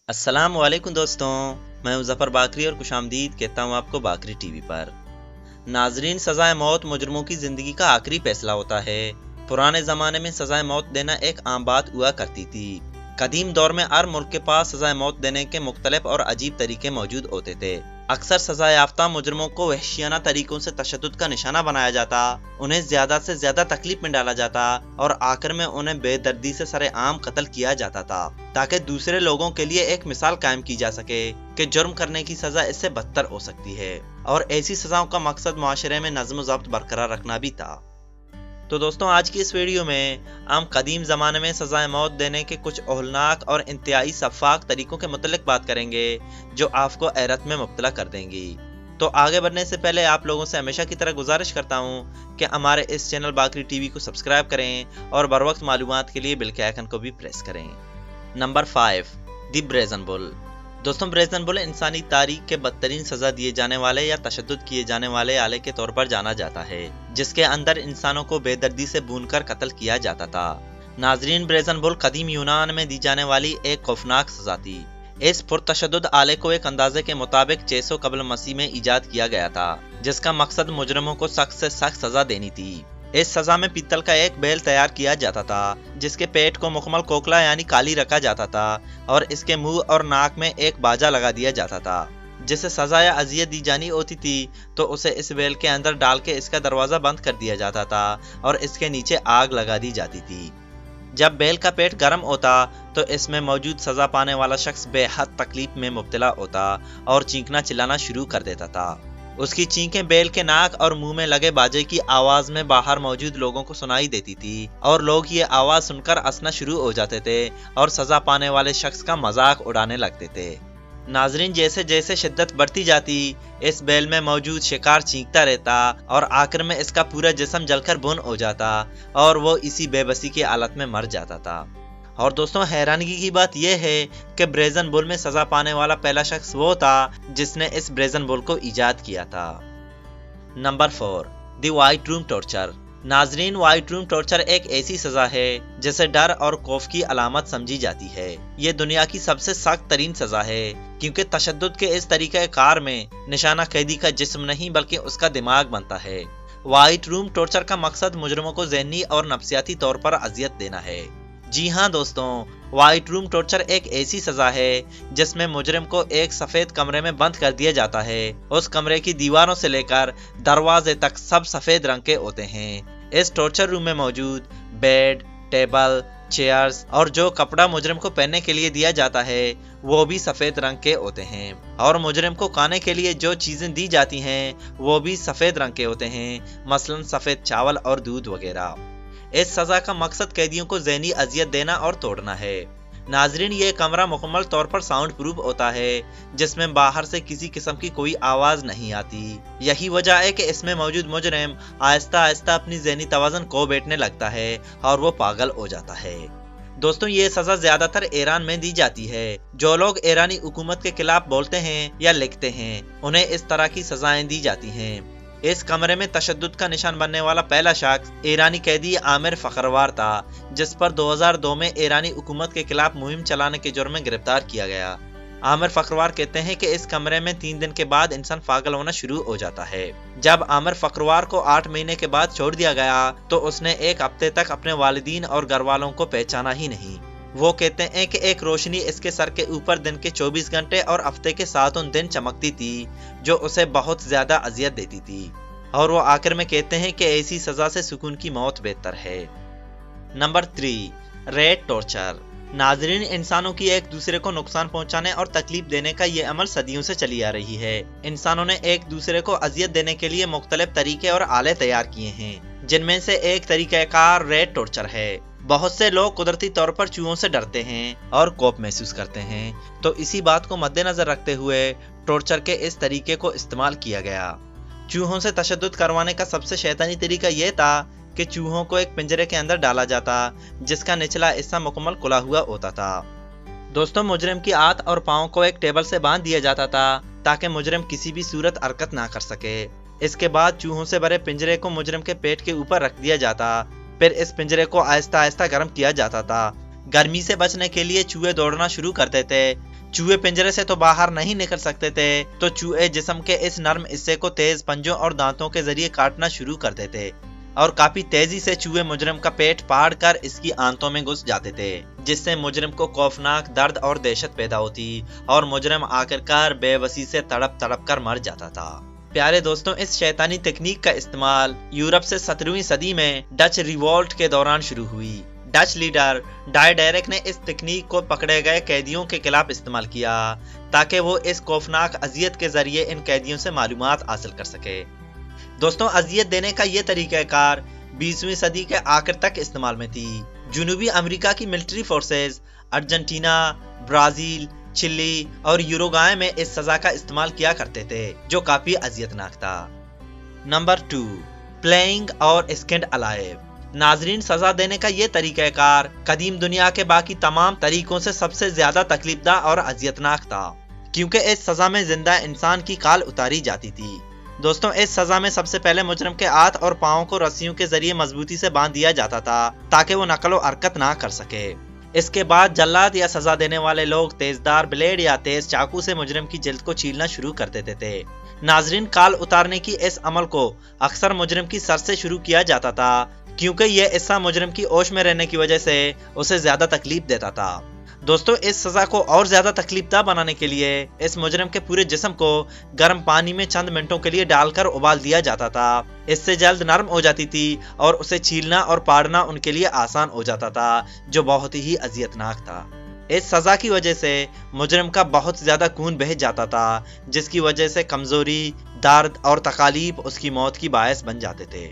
अस्सलाम वालेकुम दोस्तों, मैं मुज़फ़्फ़र बाकरी और खुशामदीद कहता हूँ आपको बाकरी टीवी पर। नाजरीन, सज़ाए मौत मुजरमों की ज़िंदगी का आखिरी फैसला होता है। पुराने ज़माने में सज़ाए मौत देना एक आम बात हुआ करती थी। कदीम दौर में हर मुल्क के पास सज़ाए मौत देने के मुख्तलिफ और अजीब तरीके मौजूद होते थे। अक्सर सज़ा याफ्ता मुजरमों को वहशियाना तरीकों से तशद्दुद का निशाना बनाया जाता, उन्हें ज़्यादा से ज़्यादा तकलीफ में डाला जाता और आखिर में उन्हें बेदर्दी से सरेआम कत्ल किया जाता था, ताकि दूसरे लोगों के लिए एक मिसाल कायम की जा सके कि जुर्म करने की सज़ा इससे बदतर हो सकती है। और ऐसी सज़ाओं का मकसद मुआशरे में नज़्म व ज़ब्त बरकरार रखना भी था। तो दोस्तों, आज की इस वीडियो में हम कदीम ज़माने में सज़ाए मौत देने के कुछ औलनाक और इंतहाई शफ़ाक तरीकों के मुतल्लिक़ बात करेंगे, जो आपको हैरत में मुब्तला कर देंगी। तो आगे बढ़ने से पहले आप लोगों से हमेशा की तरह गुजारिश करता हूँ कि हमारे इस चैनल बाकरी टीवी को सब्सक्राइब करें और बर वक्त मालूमात के लिए बेल के आइकन को भी प्रेस करें। Number 5, the brazen bull. दोस्तों, ब्रेजन बुल इंसानी तारीख के बदतरीन सजा दिए जाने वाले या तशद्दुद किए जाने वाले आले के तौर पर जाना जाता है, जिसके अंदर इंसानों को बेदर्दी से भूनकर कत्ल किया जाता था। नाजरीन, ब्रेजन बुल कदीम यूनान में दी जाने वाली एक खौफनाक सजा थी। इस पुरतशद्दुद आले को एक अंदाजे के मुताबिक 600 कबल मसीह में ईजाद किया गया था, जिसका मकसद मुजरमों को सख्त से सख्त सजा देनी थी। इस सजा में पीतल का एक बेल तैयार किया जाता था, जिसके पेट को मुकम्मल कोकला यानी काली रखा जाता था और इसके मुंह और नाक में एक बाजा लगा दिया जाता था। जिसे सजा या अजियत दी जानी होती थी तो उसे इस बेल के अंदर डाल के इसका दरवाजा बंद कर दिया जाता था और इसके नीचे आग लगा दी जाती थी। जब बेल का पेट गर्म होता तो इसमें मौजूद सजा पाने वाला शख्स बेहद तकलीफ में मुब्तला होता और चीखना चिल्लाना शुरू कर देता था। उसकी चीखें बेल के नाक और मुंह में लगे बाजे की आवाज में बाहर मौजूद लोगों को सुनाई देती थी और लोग ये आवाज सुनकर हंसना शुरू हो जाते थे और सजा पाने वाले शख्स का मजाक उड़ाने लगते थे। नाजरीन, जैसे जैसे शिद्दत बढ़ती जाती, इस बेल में मौजूद शिकार चीखता रहता और आखिर में इसका पूरा जिस्म जलकर भुन हो जाता और वो इसी बेबसी की हालत में मर जाता था। और दोस्तों, हैरानगी की बात यह है कि ब्रेजन बुल में सजा पाने वाला पहला शख्स वो था जिसने इस ब्रेजन बुल को ईजाद किया था। Number 4, the white room torture. नाजरीन, व्हाइट रूम टॉर्चर एक ऐसी सजा है जिसे डर और खौफ की अलामत समझी जाती है। ये दुनिया की सबसे सख्त तरीन सजा है, क्योंकि तशद्दुद के इस तरीके कार में निशाना कैदी का जिस्म नहीं बल्कि उसका दिमाग बनता है। व्हाइट रूम टॉर्चर का मकसद मुजरमों को ज़हनी और नफ्सियाती तौर पर अजियत देना है। जी हाँ दोस्तों, व्हाइट रूम टॉर्चर एक ऐसी सजा है जिसमें मुजरिम को एक सफेद कमरे में बंद कर दिया जाता है। उस कमरे की दीवारों से लेकर दरवाजे तक सब सफेद रंग के होते हैं। इस टॉर्चर रूम में मौजूद बेड, टेबल, चेयर्स और जो कपड़ा मुजरिम को पहनने के लिए दिया जाता है वो भी सफेद रंग के होते हैं और मुजरिम को खाने के लिए जो चीजें दी जाती हैं वो भी सफेद रंग के होते हैं, मसलन सफेद चावल और दूध वगैरह। इस सजा का मकसद कैदियों को ज़हनी अजियत देना और तोड़ना है। नाजरीन, ये कमरा मुकम्मल तौर पर साउंड प्रूफ होता है, जिसमें बाहर से किसी किस्म की कोई आवाज नहीं आती। यही वजह है कि इसमें मौजूद मुजरिम आहिस्ता आहिस्ता अपनी ज़हनी तवाज़ुन खो बैठने लगता है और वो पागल हो जाता है। दोस्तों, ये सजा ज्यादातर ईरान में दी जाती है। जो लोग ईरानी हुकूमत के खिलाफ बोलते हैं या लिखते हैं उन्हें इस तरह की सजाएं दी जाती हैं। इस कमरे में तशद्दुद का निशान बनने वाला पहला शख्स ईरानी कैदी आमिर फखरवार था, जिस पर 2002 में ईरानी हुकूमत के खिलाफ मुहिम चलाने के जुर्म में गिरफ्तार किया गया। आमिर फखरवार कहते हैं कि इस कमरे में 3 दिन के बाद इंसान पागल होना शुरू हो जाता है। जब आमिर फखरवार को 8 महीने के बाद छोड़ दिया गया तो उसने एक हफ्ते तक अपने वालिदीन और घर वालों को पहचाना ही नहीं। वो कहते हैं कि एक रोशनी इसके सर के ऊपर दिन के 24 घंटे और हफ्ते के 7 दिन चमकती थी, जो उसे बहुत ज्यादा अजियत देती थी। और वो आखिर में कहते हैं कि ऐसी सजा से सुकून की मौत बेहतर है। Number 3, rate torture. नाजरीन, इंसानों की एक दूसरे को नुकसान पहुंचाने और तकलीफ देने का ये अमल सदियों से चली आ रही है। इंसानों ने एक दूसरे को अजियत देने के लिए मुख्तलिफ तरीके और आले तैयार किए हैं, जिनमें से एक तरीक़ाकार रेट टॉर्चर है। बहुत से लोग कुदरती तौर पर चूहों से डरते हैं और खौफ महसूस करते हैं, तो इसी बात को मद्देनजर रखते हुए टॉर्चर के इस तरीके को इस्तेमाल किया गया। चूहों से तशद्दुद करवाने का सबसे शैतानी तरीका यह था कि चूहों को एक पिंजरे के अंदर डाला जाता, जिसका निचला हिस्सा मुकम्मल खुला हुआ होता था। दोस्तों, मुजरिम की हाथ और पाँव को एक टेबल से बांध दिया जाता था ताकि मुजरिम किसी भी सूरत हरकत ना कर सके। इसके बाद चूहों से भरे पिंजरे को मुजरिम के पेट के ऊपर रख दिया जाता। फिर इस पिंजरे को आहिस्ता आहिस्ता गर्म किया जाता था। गर्मी से बचने के लिए चूहे दौड़ना शुरू करते थे। चूहे पिंजरे से तो बाहर नहीं निकल सकते थे, तो चूहे जिस्म के इस नर्म हिस्से को तेज पंजों और दांतों के जरिए काटना शुरू कर देते और काफी तेजी से चूहे मुजरिम का पेट फाड़ कर इसकी आंतों में घुस जाते थे, जिससे मुजरिम को खौफनाक दर्द और दहशत पैदा होती और मुजरिम आखिरकार बेबसी से तड़प तड़प कर मर जाता था। प्यारे दोस्तों, इस शैतानी तकनीक का इस्तेमाल यूरोप से 17वीं सदी में डच रिवॉल्ट के दौरान शुरू हुई। डच लीडर डायडेरिक ने इस तकनीक को पकड़े गए कैदियों के खिलाफ इस्तेमाल किया ताकि वो इस खौफनाक अजियत के जरिए इन कैदियों से मालूमात हासिल कर सके। दोस्तों, अजियत देने का ये तरीकाकार 20वीं सदी के आखिर तक इस्तेमाल में थी। जनूबी अमेरिका की military forces Argentina, Brazil, Chile और यूरुग्वे में इस सजा का इस्तेमाल किया करते थे, जो काफी अजियतनाक था। नंबर 2, प्लेइंग और स्किन्ड अलाइव। नाजरीन, सजा देने का ये तरीकाकार कदीम दुनिया के बाकी तमाम तरीकों से सबसे ज्यादा तकलीफदा और अजियतनाक था, क्योंकि इस सजा में जिंदा इंसान की काल उतारी जाती थी। दोस्तों, इस सजा में सबसे पहले मुजरिम के हाथ और पांवों को रस्सियों के जरिए मजबूती से बांध दिया जाता था ताकि वो नकल व हरकत ना कर सके। इसके बाद जल्लाद या सजा देने वाले लोग तेजदार ब्लेड या तेज चाकू से मुजरिम की जिल्द को छीलना शुरू कर देते थे। नाजरीन, काल उतारने की इस अमल को अक्सर मुजरिम की सर से शुरू किया जाता था, क्योंकि यह हिस्सा मुजरिम की होश में रहने की वजह से उसे ज्यादा तकलीफ देता था। दोस्तों, इस सजा को और ज्यादा तकलीफदा बनाने के लिए इस मुजरिम के पूरे जिस्म को गर्म पानी में चंद मिनटों के लिए डालकर उबाल दिया जाता था। इससे जल्द नरम हो जाती थी और उसे छीलना और पाड़ना उनके लिए आसान हो जाता था, जो बहुत ही अजियतनाक था। इस सजा की वजह से मुजरिम का बहुत ज्यादा खून बह जाता था, जिसकी वजह से कमजोरी, दर्द और तकालीफ उसकी मौत की बायस बन जाते थे।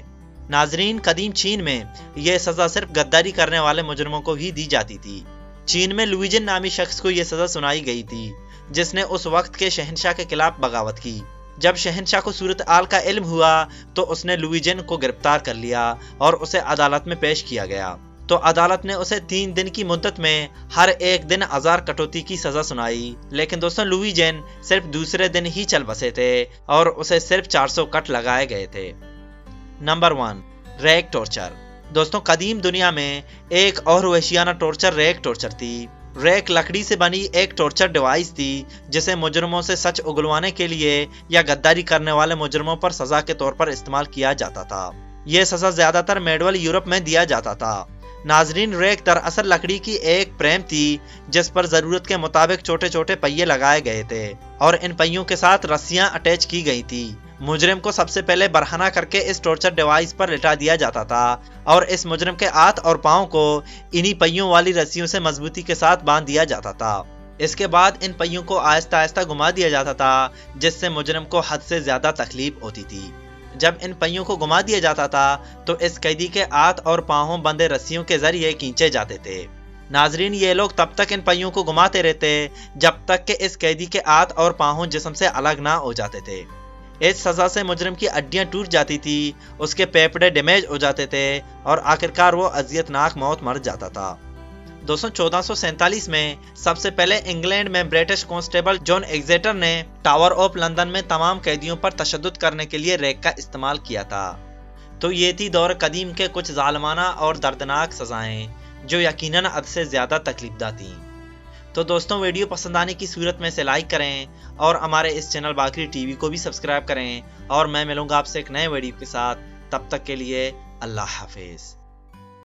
नाजरीन, कदीम चीन में यह सजा सिर्फ गद्दारी करने वाले मुजरिमों को ही दी जाती थी। चीन में लुइजिन नामी शख्स को यह सजा सुनाई गई थी, जिसने उस वक्त के शहंशाह के खिलाफ बगावत की। जब शहंशाह को सूरत हाल का इल्म हुआ तो उसने लुइजिन को गिरफ्तार कर लिया और उसे अदालत में पेश किया गया। तो अदालत ने उसे 3 दिन की मुद्दत में हर एक दिन 1000 कटौती की सजा सुनाई। लेकिन दोस्तों, लुइजिन सिर्फ दूसरे दिन ही चल बसे थे और उसे सिर्फ 400 कट लगाए गए थे। Number 1, rag torture. दोस्तों, कदीम दुनिया में एक और वहशियाना टॉर्चर रैग टॉर्चर थी। रैग लकड़ी से बनी एक टॉर्चर डिवाइस थी, जिसे मुजरिमों से सच उगलवाने के लिए या गद्दारी करने वाले मुजरिमों पर सजा के तौर पर इस्तेमाल किया जाता था। यह सजा ज्यादातर मेडवल यूरोप में दिया जाता था। नाजरीन, रैग दरअसल लकड़ी की एक फ्रेम थी, जिस पर जरूरत के मुताबिक छोटे छोटे पहिए लगाए गए थे और इन पहियों के साथ रस्सियां अटैच की गई थी। मुजरिम को सबसे पहले बरहना करके इस टॉर्चर डिवाइस पर लिटा दिया जाता था और इस मुजरिम के हाथ और पांव को इन्हीं पहियों वाली रस्सियों से मजबूती के साथ बांध दिया जाता था। इसके बाद इन पहियों को आहिस्ता आहिस्ता घुमा दिया जाता था, जिससे मुजरिम को हद से ज्यादा तकलीफ होती थी। जब इन पहियों को घुमा दिया जाता था तो इस कैदी के हाथ और पांवों बंधे रस्सियों के जरिए खींचे जाते थे। नाजरीन, ये लोग तब तक इन पहियों को घुमाते रहते जब तक कि इस कैदी के हाथ और पांव जिस्म से अलग ना हो जाते थे। इस सजा से मुजरिम की हड्डियां टूट जाती थी, उसके फेफड़े डैमेज हो जाते थे और आखिरकार वो अजियतनाक मौत मर जाता था। दोस्तों, 1447 में सबसे पहले इंग्लैंड में ब्रिटिश कांस्टेबल जॉन एक्जेटर ने टावर ऑफ लंदन में तमाम कैदियों पर तशद्दुद करने के लिए रैग का इस्तेमाल किया था। तो ये थी दौर कदीम के कुछ जालिमाना और दर्दनाक सजाएं, जो यकीनन हद से ज्यादा तकलीफदा थीं। तो दोस्तों, वीडियो पसंद आने की सूरत में इसे लाइक करें और हमारे इस चैनल बाकरी टीवी को भी सब्सक्राइब करें और मैं मिलूंगा आपसे एक नए वीडियो के साथ। तब तक के लिए अल्लाह हाफिज।